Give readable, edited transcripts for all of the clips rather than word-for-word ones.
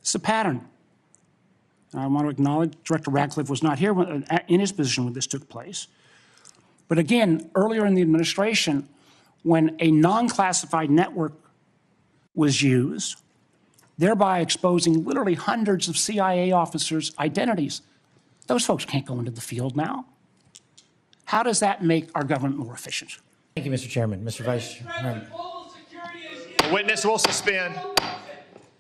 It's a pattern. I want to acknowledge Director Radcliffe was not here in his position when this took place. But again, earlier in the administration, when a non-classified network was used, thereby exposing literally hundreds of CIA officers' identities, those folks can't go into the field now. How does that make our government more efficient? Thank you, Mr. Chairman. Mr. Vice Chairman. The witness will suspend.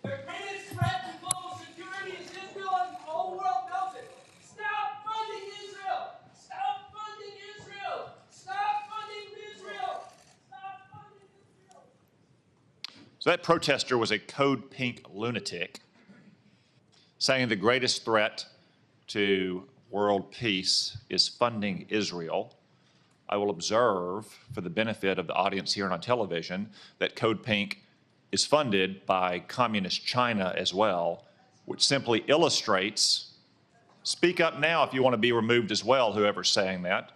The greatest threat to global security is Israel, and the whole world knows it. Stop funding Israel! Stop funding Israel! Stop funding Israel! Stop funding Israel! So that protester was a code pink lunatic saying the greatest threat to world peace is funding Israel. I will observe, for the benefit of the audience here and on television, that Code Pink is funded by Communist China as well, which simply illustrates, speak up now if you want to be removed as well, whoever's saying that.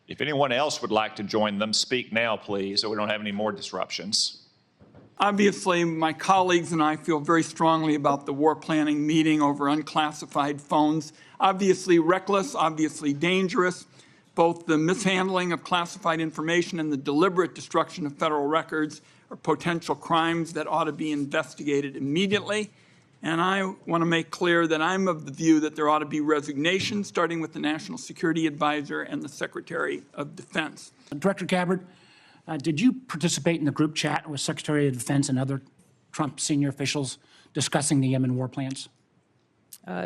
If anyone else would like to join them, speak now, please, so we don't have any more disruptions. Obviously, my colleagues and I feel very strongly about the war planning meeting over unclassified phones. Obviously reckless, obviously dangerous, both the mishandling of classified information and the deliberate destruction of federal records are potential crimes that ought to be investigated immediately. And I want to make clear that I'm of the view that there ought to be resignation, starting with the National Security Advisor and the Secretary of Defense. Director Gabbard, did you participate in the group chat with Secretary of Defense and other Trump senior officials discussing the Yemen war plans?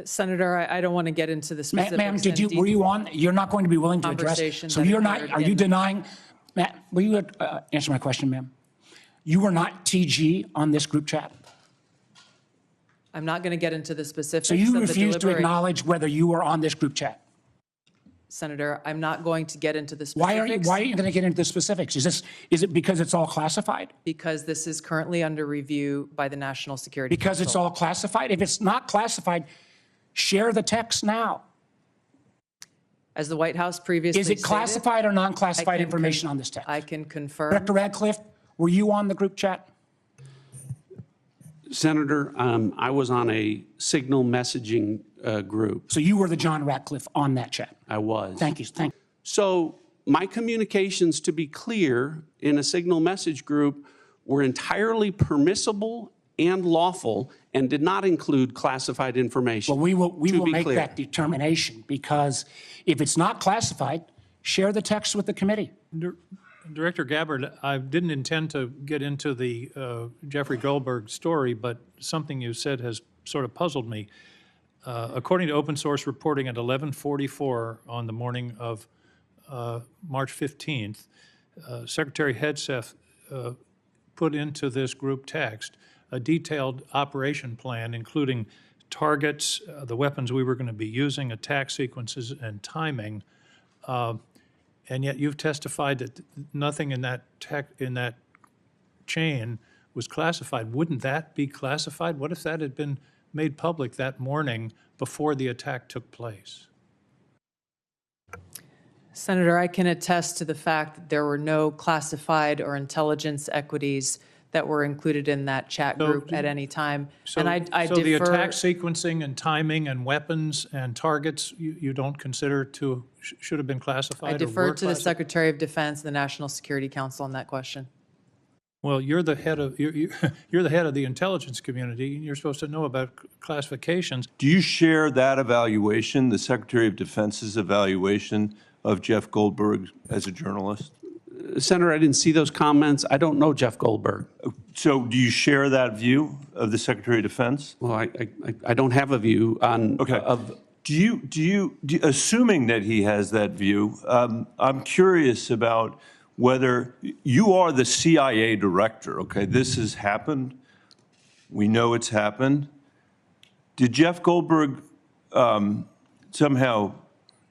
Senator, I don't want to get into the specifics. Ma'am, were you on? You're not going to be willing to address. So you're not, are you denying, Matt, will you answer my question, ma'am? You were not TG on this group chat? I'm not going to get into the specifics. So you refuse to acknowledge whether you were on this group chat? Senator, I'm not going to get into the specifics. Why are you going to get into the specifics? Is it because it's all classified? Because this is currently under review by the National Security Council. Because it's all classified? If it's not classified, share the text now. As the White House previously stated, is it classified or non-classified information on this text? I can confirm. Director Radcliffe, were you on the group chat? Senator, I was on a signal messaging group. So you were the John Ratcliffe on that chat? I was. Thank you. Thank you. So my communications, to be clear, in a signal message group were entirely permissible and lawful and did not include classified information. Well, we will make that determination, because if it's not classified, share the text with the committee. Director Gabbard, I didn't intend to get into the Jeffrey Goldberg story, but something you said has sort of puzzled me. According to open source reporting at 11:44 on the morning of March 15th, Secretary Hegseth put into this group text a detailed operation plan, including targets, the weapons we were going to be using, attack sequences, and timing. And yet you've testified that nothing in that chain was classified. Wouldn't that be classified? What if that had been made public that morning before the attack took place? Senator, I can attest to the fact that there were no classified or intelligence equities that were included in that chat group at any time. So, and I so defer, the attack sequencing and timing and weapons and targets you don't consider to should have been classified? I defer to the Secretary of Defense, the National Security Council on that question. Well, you're the head of you're the head of the intelligence community, and you're supposed to know about classifications. Do you share that evaluation, the Secretary of Defense's evaluation of Jeff Goldberg as a journalist? Senator, I didn't see those comments. I don't know Jeff Goldberg. So do you share that view of the Secretary of Defense? Well, I don't have a view on. Okay. Do you assuming that he has that view, I'm curious about whether you are the CIA director. Okay, this has happened. We know it's happened. Did Jeff Goldberg somehow,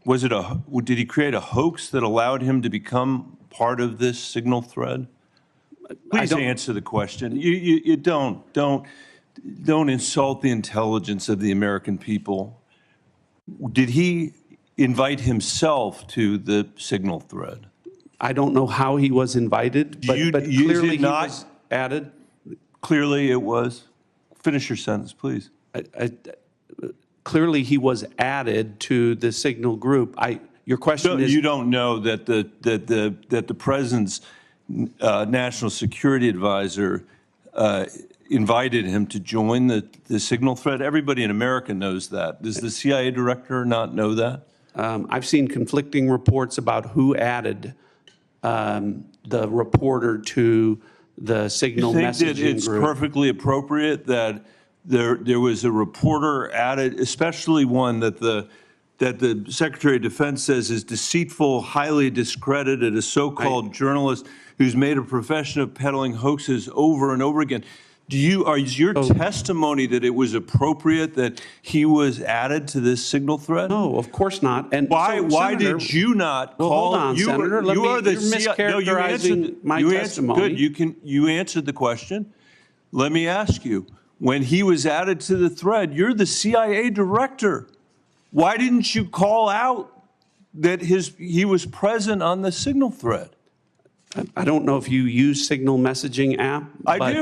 did he create a hoax that allowed him to become part of this signal thread? Please answer the question. You don't. don't insult the intelligence of the American people. Did he invite himself to the signal thread? I don't know how he was invited, but clearly he was added. Clearly it was. Finish your sentence, please. Clearly he was added to the signal group. Your question is, you don't know that the president's national security advisor invited him to join the signal thread? Everybody in America knows that. Does the CIA director not know that? I've seen conflicting reports about who added the reporter to the signal messaging group. You think that it's perfectly appropriate that there was a reporter added, especially one that the Secretary of Defense says is deceitful, highly discredited, a so-called journalist who's made a profession of peddling hoaxes over and over again? Is your testimony that it was appropriate that he was added to this signal thread? No, of course not. And why did you not call? Hold on, Senator. You're mischaracterizing my testimony. Good. You answered the question. Let me ask you. When he was added to the thread, you're the CIA director. Why didn't you call out that he was present on the signal thread? I don't know if you use signal messaging app. I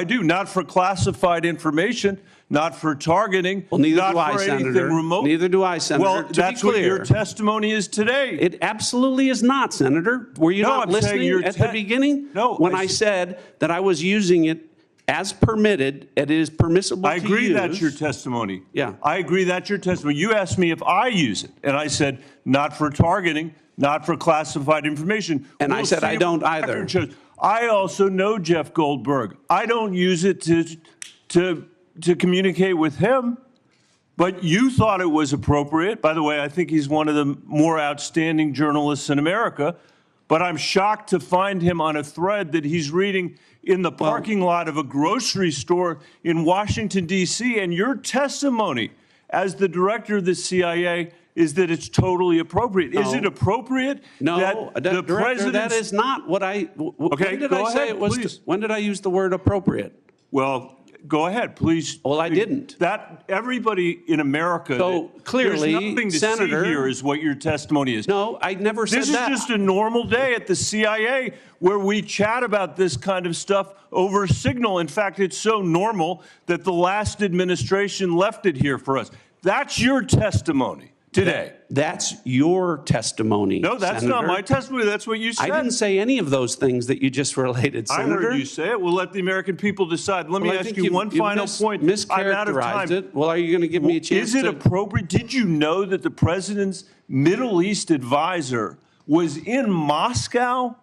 do. Not for classified information, not for targeting. Well, neither not do I, for Senator. Remote. Neither do I, Senator. Well, that's what your testimony is today. It absolutely is not, Senator. Were you not listening at the beginning? No. When I said that I was using it as permitted, it is permissible to use. I agree that's your testimony. Yeah. I agree that's your testimony. You asked me if I use it, and I said not for targeting, not for classified information. And I said I don't either. I also know Jeff Goldberg. I don't use it to communicate with him, but you thought it was appropriate. By the way, I think he's one of the more outstanding journalists in America, but I'm shocked to find him on a thread that he's reading in the parking lot of a grocery store in Washington, D.C., and your testimony as the director of the CIA is that it's totally appropriate. No. Is it appropriate? No, that the Director, that is not what I. Okay, when did I say it was? Please. When did I use the word appropriate? Well, go ahead, please. Well, I didn't. That everybody in America. So clearly, there's nothing to Senator, see here is what your testimony is. No, I never said that. This is just a normal day at the CIA where we chat about this kind of stuff over signal. In fact, it's so normal that the last administration left it here for us. That's your testimony today. That's your testimony. No, that's Senator. not my testimony. That's what you said. I didn't say any of those things that you just related, Senator. I heard you say it. We'll let the American people decide. Let me ask you one final point. I'm out of time. It. Well, are you going to give me a chance? Is it appropriate? Did you know that the president's Middle East advisor was in Moscow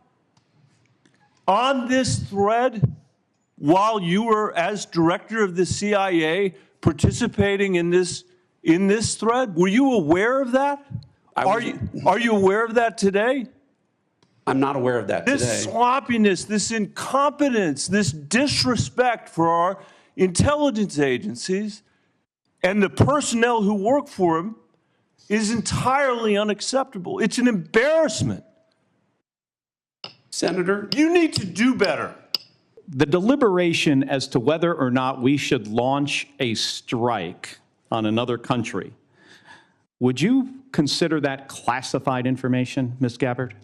on this thread while you were, as director of the CIA, participating in this thread? Were you aware of that? Are you aware of that today? I'm not aware of that today. This sloppiness, this incompetence, this disrespect for our intelligence agencies and the personnel who work for them is entirely unacceptable. It's an embarrassment. Senator, you need to do better. The deliberation as to whether or not we should launch a strike on another country, would you consider that classified information, Ms. Gabbard?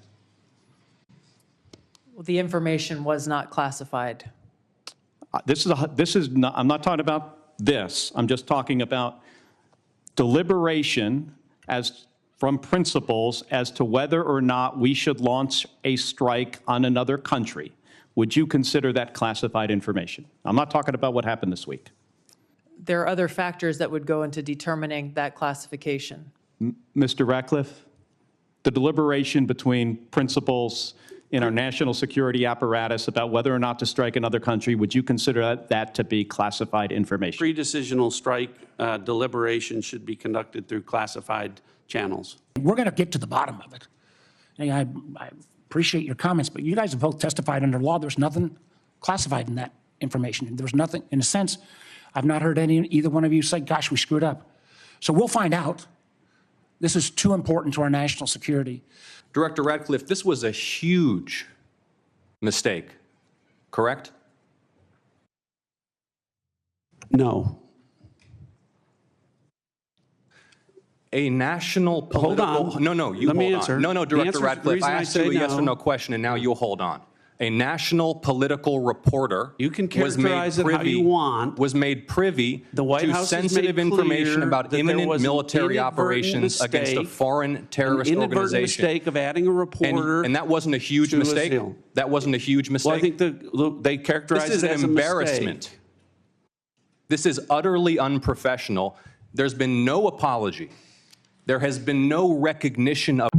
Well, the information was not classified. I'm not talking about this. I'm just talking about deliberation from principals as to whether or not we should launch a strike on another country. Would you consider that classified information? I'm not talking about what happened this week. There are other factors that would go into determining that classification. Mr. Ratcliffe, the deliberation between principals in our national security apparatus about whether or not to strike another country, would you consider that to be classified information? Pre-decisional strike deliberation should be conducted through classified channels. We're going to get to the bottom of it. And I appreciate your comments, but you guys have both testified under law. There's nothing classified in that information. There's nothing, in a sense, I've not heard either one of you say, gosh, we screwed up. So we'll find out. This is too important to our national security. Director Ratcliffe, this was a huge mistake, correct? No. A national political... Hold on. No, you Let me hold answer. on. No, The Director answer- the Radcliffe, reason I I asked you say a yes or no- no question, and now you'll hold on. A national political reporter You can was made characterize it how privy- you want. was made privy The White to House has sensitive made information clear about that there imminent was an military inadvertent operations against a mistake, foreign terrorist An inadvertent organization. mistake of adding a reporter. And that wasn't a huge to a mistake? seal. That wasn't a huge mistake? Well, I think they characterized This is it an as a mistake. embarrassment. This is utterly unprofessional. There's been no apology. There has been no recognition of...